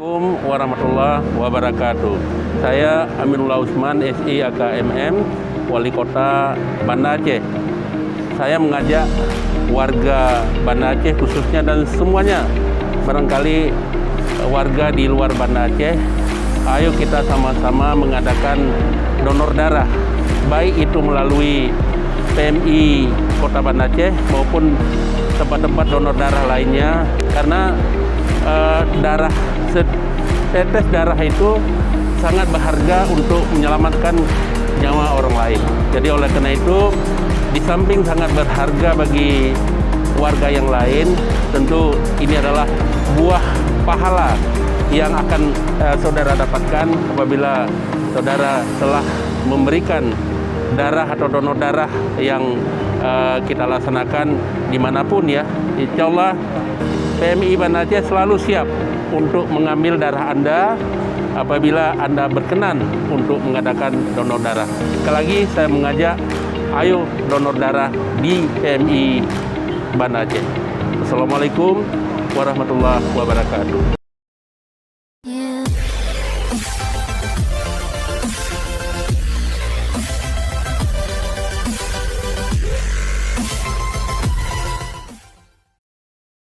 Assalamualaikum warahmatullahi wabarakatuh. Saya Aminullah Usman, SI AKMM, Wali Kota Banda Aceh. Saya mengajak warga Banda Aceh khususnya dan semuanya, barangkali warga di luar Banda Aceh, ayo kita sama-sama mengadakan donor darah, baik itu melalui PMI Kota Banda Aceh maupun tempat-tempat donor darah lainnya, karena setetes darah itu sangat berharga untuk menyelamatkan nyawa orang lain. Jadi oleh karena itu, di samping sangat berharga bagi warga yang lain, tentu ini adalah buah pahala yang akan saudara dapatkan apabila saudara telah memberikan darah atau donor darah yang kita laksanakan dimanapun ya. Insya Allah PMI Banda Aceh selalu siap untuk mengambil darah Anda apabila Anda berkenan untuk mengadakan donor darah. Sekali lagi saya mengajak, ayo donor darah di PMI Banda Aceh. Assalamualaikum warahmatullahi wabarakatuh.